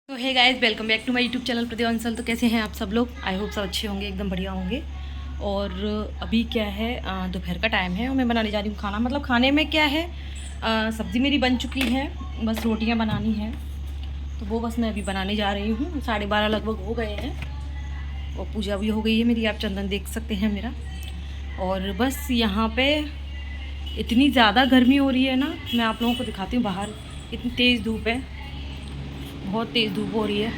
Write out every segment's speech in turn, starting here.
तो hey guys, welcome back to my YouTube channel प्रतिवंशल। तो कैसे हैं आप सब लोग? आई होप सब अच्छे होंगे, एकदम बढ़िया होंगे। और अभी क्या है, दोपहर का टाइम है और मैं बनाने जा रही हूँ खाना। मतलब खाने में क्या है, सब्ज़ी मेरी बन चुकी है, बस रोटियाँ बनानी हैं। तो वो बस मैं अभी बनाने जा रही हूँ। 12:30 लगभग हो गए हैं और पूजा भी हो गई है मेरी। आप चंदन देख सकते हैं मेरा। और बस यहाँ पर इतनी ज़्यादा गर्मी हो रही है ना, मैं आप लोगों को दिखाती हूँ बाहर। इतनी तेज़ धूप है, बहुत तेज़ धूप हो रही है।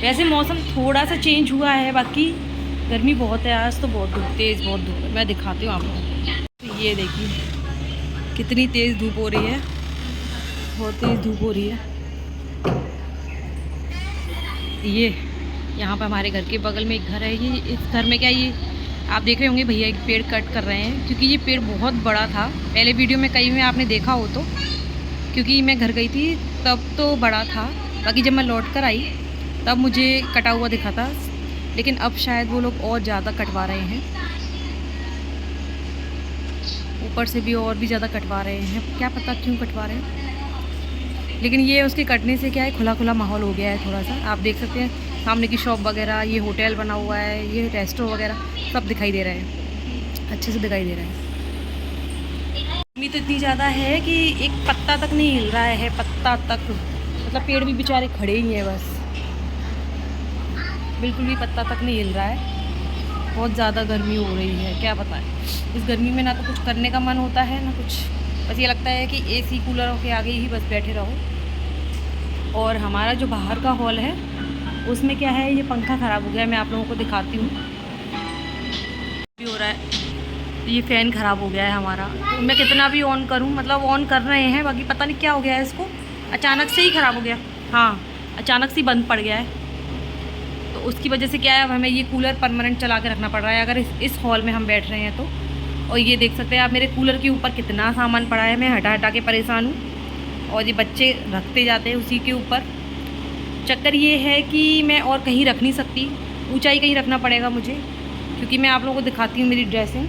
वैसे मौसम थोड़ा सा चेंज हुआ है, बाकी गर्मी बहुत है आज तो। बहुत धूप, तेज़ बहुत धूप है। मैं दिखाती हूँ आप लोगों को। तो ये देखिए कितनी तेज़ धूप हो रही है, बहुत तेज़ धूप हो रही है। ये यहाँ पे हमारे घर के बगल में एक घर है। ये इस घर में क्या, ये आप देख रहे होंगे भैया एक पेड़ कट कर रहे हैं, क्योंकि ये पेड़ बहुत बड़ा था। पहले वीडियो में कहीं में आपने देखा हो तो, क्योंकि मैं घर गई थी तब तो बड़ा था, बाकी जब मैं लौट कर आई तब मुझे कटा हुआ दिखा था। लेकिन अब शायद वो लोग और ज़्यादा कटवा रहे हैं, ऊपर से भी और भी ज़्यादा कटवा रहे हैं। क्या पता क्यों कटवा रहे हैं, लेकिन ये उसके कटने से क्या है, खुला खुला माहौल हो गया है थोड़ा सा। आप देख सकते हैं सामने की शॉप वगैरह, ये होटल बना हुआ है, ये रेस्टोरेंट वगैरह सब दिखाई दे रहे हैं, अच्छे से दिखाई दे रहे हैं। गर्मी तो इतनी ज़्यादा है कि एक पत्ता तक नहीं हिल रहा है, पत्ता तक। मतलब पेड़ भी बेचारे खड़े ही हैं, बस बिल्कुल भी पत्ता तक नहीं हिल रहा है। बहुत ज़्यादा गर्मी हो रही है, क्या बताएं। इस गर्मी में ना तो कुछ करने का मन होता है ना कुछ, बस ये लगता है कि एसी कूलरों के आगे ही बस बैठे रहो। और हमारा जो बाहर का हॉल है उसमें क्या है, ये पंखा ख़राब हो गया है। मैं आप लोगों को दिखाती हूँ, भी हो रहा है। ये फ़ैन ख़राब हो गया है हमारा। तो मैं कितना भी ऑन करूँ, मतलब ऑन कर रहे हैं, बाकी पता नहीं क्या हो गया है इसको, अचानक से ही ख़राब हो गया। हाँ, अचानक से ही बंद पड़ गया है। तो उसकी वजह से क्या है, अब हमें ये कूलर परमानेंट चला के रखना पड़ रहा है अगर इस हॉल में हम बैठ रहे हैं तो। और ये देख सकते हैं आप मेरे कूलर के ऊपर कितना सामान पड़ा है, मैं हटा हटा के परेशान हूँ। और ये बच्चे रखते जाते हैं उसी के ऊपर। चक्कर ये है कि मैं और कहीं रख नहीं सकती, ऊंचाई कहीं रखना पड़ेगा मुझे, क्योंकि मैं आप लोगों को दिखाती हूँ मेरी ड्रेसिंग।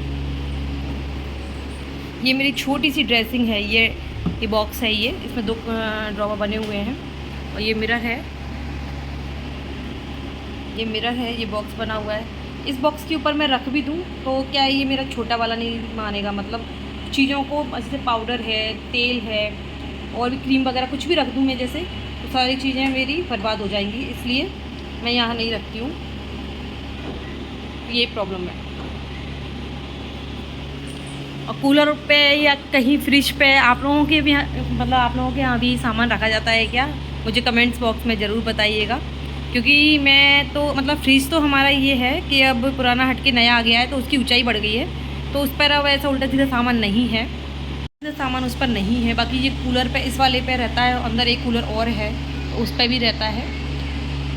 ये मेरी छोटी सी ड्रेसिंग है। ये बॉक्स है, ये इसमें 2 ड्रॉवर बने हुए हैं। और ये मिरर है, ये मिरर है, ये बॉक्स बना हुआ है। इस बॉक्स के ऊपर मैं रख भी दूँ तो क्या है, ये मेरा छोटा वाला नहीं मानेगा। मतलब चीज़ों को, जैसे पाउडर है, तेल है, और भी क्रीम वगैरह कुछ भी रख दूँ मैं जैसे, तो सारी चीज़ें मेरी बर्बाद हो जाएंगी, इसलिए मैं यहाँ नहीं रखती हूँ। ये प्रॉब्लम है। और कूलर पे या कहीं फ्रिज पे आप लोगों के भी मतलब आप लोगों के यहाँ भी सामान रखा जाता है क्या? मुझे कमेंट्स बॉक्स में ज़रूर बताइएगा। क्योंकि मैं तो मतलब फ्रिज तो हमारा ये है कि अब पुराना हट के नया आ गया है, तो उसकी ऊंचाई बढ़ गई है, तो उस पर अब ऐसा उल्टा सीधा सामान नहीं है, सामान उस पर नहीं है। बाकी ये कूलर पे, इस वाले पे रहता है, अंदर एक कूलर और है तो उस पर भी रहता है।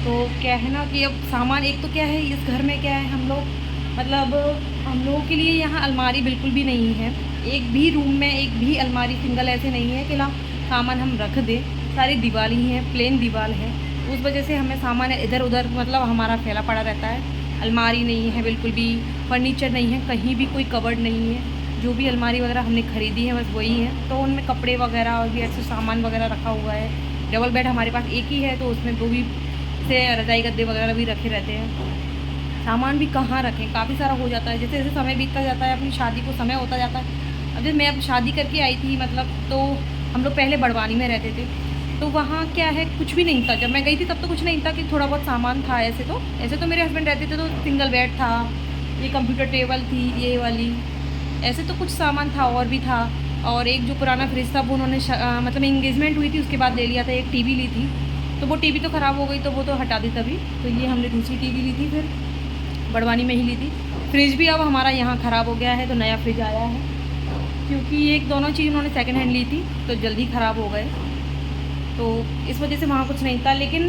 तो क्या है ना कि अब सामान, एक तो क्या है इस घर में क्या है, हम लोग मतलब हम लोगों के लिए यहाँ अलमारी बिल्कुल भी नहीं है। एक भी रूम में एक भी अलमारी सिंगल ऐसे नहीं है कि ना सामान हम रख दें। सारी दीवार ही है, प्लेन दीवार है, उस वजह से हमें सामान इधर उधर मतलब हमारा फैला पड़ा रहता है। अलमारी नहीं है बिल्कुल भी, फर्नीचर नहीं है, कहीं भी कोई कबर्ड नहीं है। जो भी अलमारी वगैरह हमने ख़रीदी है बस वही है, तो उनमें कपड़े वगैरह और भी ऐसे सामान वगैरह रखा हुआ है। डबल बेड हमारे पास एक ही है, तो उसमें वो भी से रजाई गद्दे वगैरह भी रखे रहते हैं। सामान भी कहाँ रखें, काफ़ी सारा हो जाता है। जैसे जैसे समय बीतता जाता है, अपनी शादी को समय होता जाता है। अब जब मैं शादी करके आई थी मतलब, तो हम लोग पहले बड़वानी में रहते थे, तो वहाँ क्या है कुछ भी नहीं था। जब मैं गई थी तब तो कुछ नहीं था, कि थोड़ा बहुत सामान था। ऐसे तो मेरे हस्बैंड रहते थे, तो सिंगल बेड था, ये कंप्यूटर टेबल थी ये वाली, ऐसे तो कुछ सामान था और भी था। और एक जो पुराना फ्रिज था वो उन्होंने मतलब इंगेजमेंट हुई थी उसके बाद ले लिया था। एक टीवी ली थी, तो वो टीवी तो ख़राब हो गई, तो वो तो हटा दी तभी। तो ये हमने दूसरी टीवी ली थी, फिर बड़वानी में ही ली थी। फ्रिज भी अब हमारा यहाँ ख़राब हो गया है, तो नया फ्रिज आया है, क्योंकि एक दोनों चीज़ उन्होंने सेकंड हैंड ली थी तो जल्दी ख़राब हो गए, तो इस वजह से वहाँ कुछ नहीं था। लेकिन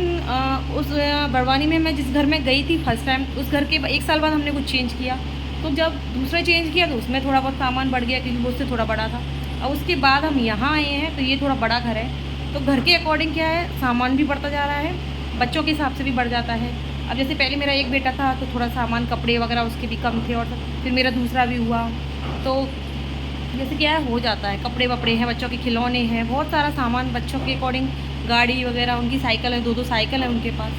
उस बड़वानी में मैं जिस घर में गई थी फर्स्ट टाइम, उस घर के 1 साल बाद हमने कुछ चेंज किया। तो जब दूसरा चेंज किया तो उसमें थोड़ा बहुत सामान बढ़ गया, क्योंकि वो उससे थोड़ा बड़ा था। और उसके बाद हम यहाँ आए हैं, तो ये थोड़ा बड़ा घर है, तो घर के अकॉर्डिंग क्या है, सामान भी बढ़ता जा रहा है, बच्चों के हिसाब से भी बढ़ जाता है। अब जैसे पहले मेरा एक बेटा था, तो थोड़ा सामान कपड़े वगैरह उसके भी कम थे, और फिर मेरा दूसरा भी हुआ, तो जैसे क्या हो जाता है, कपड़े वपड़े हैं, बच्चों के खिलौने हैं, बहुत सारा सामान बच्चों के अकॉर्डिंग गाड़ी वगैरह, उनकी साइकिल है, 2-2 साइकिल है उनके पास।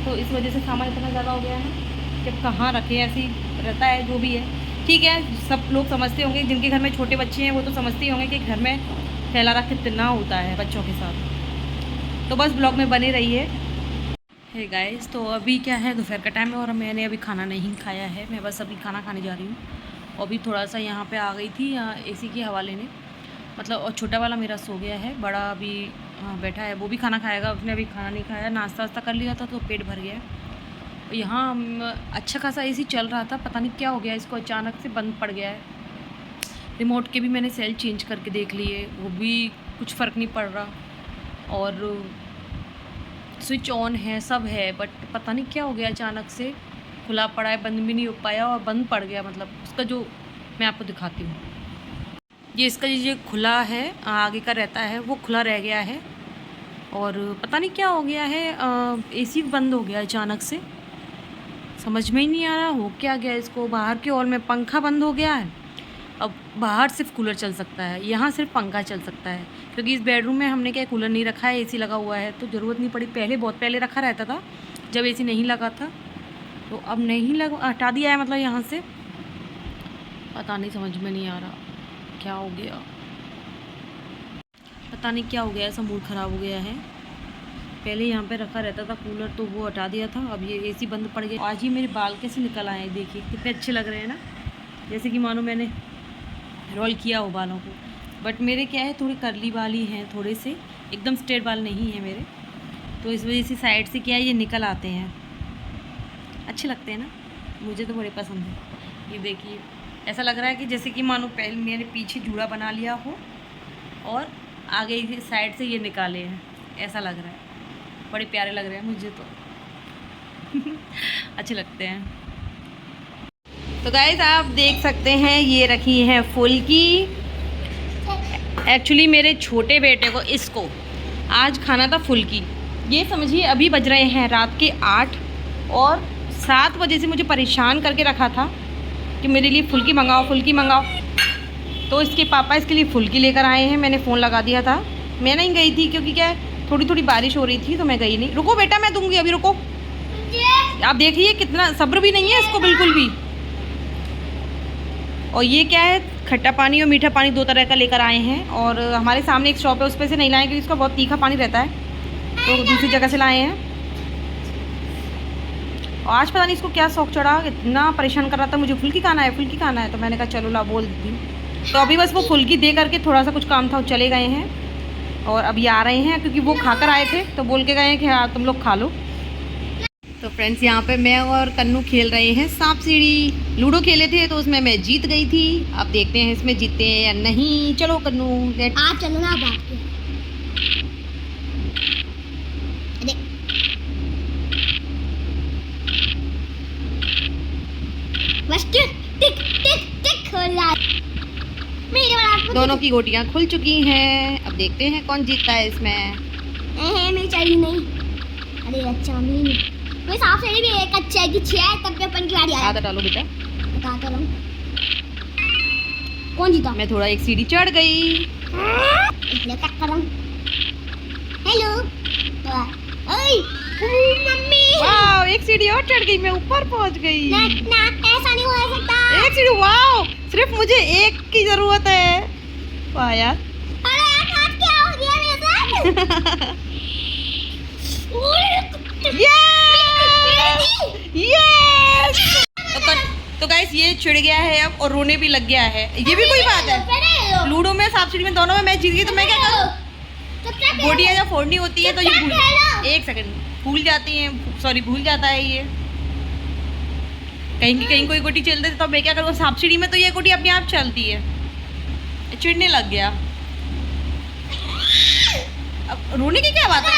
तो इस वजह से सामान इतना ज़्यादा हो गया है ना कि कहाँ रखे, ऐसे ही रहता है जो भी है। ठीक है, सब लोग समझते होंगे, जिनके घर में छोटे बच्चे हैं वो तो समझते होंगे कि घर में फैलाना कितना होता है बच्चों के साथ। तो बस ब्लॉग में बने रहिए। हे गाइस, तो अभी क्या है, दोपहर का टाइम है और मैंने अभी खाना नहीं खाया है। मैं बस अभी खाना खाने जा रही हूँ। और अभी थोड़ा सा यहाँ पे आ गई थी एसी की हवा लेने, मतलब। और छोटा वाला मेरा सो गया है, बड़ा अभी बैठा है, वो भी खाना खाएगा। उसने अभी खाना नहीं खाया, नाश्ता वास्ता कर लिया था तो पेट भर गया। यहाँ अच्छा खासा एसी चल रहा था, पता नहीं क्या हो गया इसको, अचानक से बंद पड़ गया है। रिमोट के भी मैंने सेल चेंज करके देख लिए, वो भी कुछ फ़र्क नहीं पड़ रहा। और स्विच ऑन है, सब है, बट पता नहीं क्या हो गया, अचानक से खुला पड़ा है, बंद भी नहीं हो पाया और बंद पड़ गया। मतलब उसका जो, मैं आपको दिखाती हूँ, ये इसका जो खुला है आगे का रहता है वो खुला रह गया है। और पता नहीं क्या हो गया है, एसी बंद हो गया अचानक से, समझ में ही नहीं आ रहा हो क्या गया इसको। बाहर के हॉल में पंखा बंद हो गया है, अब बाहर सिर्फ कूलर चल सकता है, यहाँ सिर्फ पंखा चल सकता है। क्योंकि इस बेडरूम में हमने क्या कूलर नहीं रखा है, एसी लगा हुआ है, तो ज़रूरत नहीं पड़ी। पहले बहुत पहले रखा रहता था जब एसी नहीं लगा था, तो अब नहीं लगा, हटा दिया है मतलब यहाँ से। पता नहीं, समझ में नहीं आ रहा क्या हो गया, पता नहीं क्या हो गया, ऐसा मूड ख़राब हो गया है। पहले यहाँ पे रखा रहता था कूलर, तो वो हटा दिया था, अब ये एसी बंद पड़ गया। आज ही मेरे बाल कैसे निकल आए, देखिए कितने अच्छे लग रहे हैं ना, जैसे कि मानो मैंने रोल किया हो बालों को। बट मेरे क्या है, थोड़े कर्ली बाल ही हैं, थोड़े से, एकदम स्ट्रेट बाल नहीं है मेरे, तो इस वजह से साइड से क्या है ये निकल आते हैं। अच्छे लगते हैं ना, मुझे तो बड़े पसंद है। ये देखिए, ऐसा लग रहा है कि जैसे कि मानो पहले मैंने पीछे जूड़ा बना लिया हो और आगे साइड से ये निकाले हैं, ऐसा लग रहा है। बड़े प्यारे लग रहे हैं मुझे तो अच्छे लगते हैं। तो गाइस, आप देख सकते हैं ये रखी हैं फुल्की। एक्चुअली मेरे छोटे बेटे को, इसको आज खाना था फुल्की। ये समझिए अभी बज रहे हैं रात के 8 और 7 बजे से मुझे परेशान करके रखा था कि मेरे लिए फुल्की मंगाओ, फुल्की मंगाओ। तो इसके पापा इसके लिए फुल्की लेकर आए हैं। मैंने फ़ोन लगा दिया था, मैं नहीं गई थी क्योंकि क्या है, थोड़ी थोड़ी बारिश हो रही थी तो मैं गई नहीं। रुको बेटा, मैं दूंगी, अभी रुको। आप देखिए कितना सब्र भी नहीं है इसको बिल्कुल भी। और ये क्या है, खट्टा पानी और मीठा पानी 2 तरह का लेकर आए हैं। और हमारे सामने एक शॉप है, उस पर से नहीं लाए क्योंकि इसका बहुत तीखा पानी रहता है, तो दूसरी जगह से लाए हैं। और आज पता नहीं इसको क्या शौक चढ़ा, इतना परेशान कर रहा था, मुझे फुल्की खाना है, फुल्की खाना है। तो मैंने कहा चलो ला बोल दी। तो अभी बस वो फुल्की दे करके थोड़ा सा कुछ काम था, वो चले गए हैं। और अभी आ रहे हैं क्योंकि वो खाकर आए थे, तो बोल के गए हैं कि हाँ तुम लोग खा लो। तो फ्रेंड्स, यहाँ पे मैं और कन्नू खेल रहे हैं सांप सीढ़ी। लूडो खेले थे तो उसमें मैं जीत गई थी। अब देखते हैं इसमें जीतते हैं या नहीं। चलो कन्नू, आप चलो ना बात के। बस टिक टिक टिक टिक खोला। मेरे वाला दोनों की गोटियाँ खुल चुकी हैं। अब देखते हैं कौन जीतता है इसमें। मेरी चाहिए नहीं। अरे अच्छा नहीं, कोई सांप सीढ़ी भी एक अच्छा है कि 6 तब पे अपन की बारी आया। आधा डालो बेटा, बताता रहूं कौन जीता। मैं थोड़ा एक सीढ़ी चढ़ गई। इसलिए क्या करूं। हेलो ओए मम्मी, वाओ, एक सीढ़ी और चढ़ गई, मैं ऊपर पहुंच गई। ना ना ऐसा नहीं हो सकता। एक सीढ़ी, वाओ, सिर्फ मुझे एक की जरूरत है। वाह यार, अरे यार आज क्या हो गया मेरे साथ। यस। तो गाइस, ये चिढ़ गया है अब और रोने भी लग गया है। ये भी कोई बात है, लूडो में, सांप सीढ़ी में, दोनों में मैं जीत गई तो मैं क्या करूं। गोटियां जब फोड़नी होती है तो ये भूल, एक सेकंड, भूल जाती हैं, सॉरी भूल जाता है ये। कहीं की कहीं कोई गोटी चल देती तो मैं क्या करूँ। सांप सीढ़ी में तो ये गोटी अपने आप चलती है। चिढ़ने लग गया। अब रोने की क्या बात है,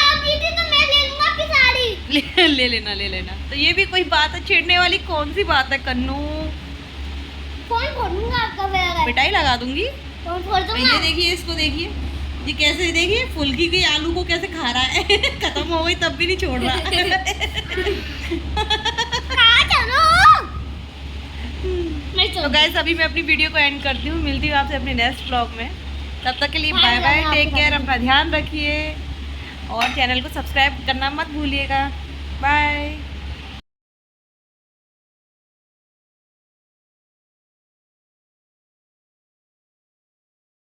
ले लेना। तो ये भी कोई बात है छेड़ने वाली, कौन सी बात है कन्नू। फोन फोड़ूंगा आपका मैं, पिटाई लगा दूंगी। फोन फोड़ दूंगा। ये देखिए, इसको देखिए, ये कैसे, देखिए फुल्की की आलू को कैसे खा रहा है। खत्म हो गई तब भी नहीं छोड़ रहा। तो गाइस, अभी मैं अपनी वीडियो को एंड करती हूँ। मिलती हूँ आपसे अपने नेक्स्ट ब्लॉग में। तब तक के लिए बाय बाय, टेक केयर, अपना ध्यान रखिए। और चैनल को सब्सक्राइब करना मत भूलिएगा।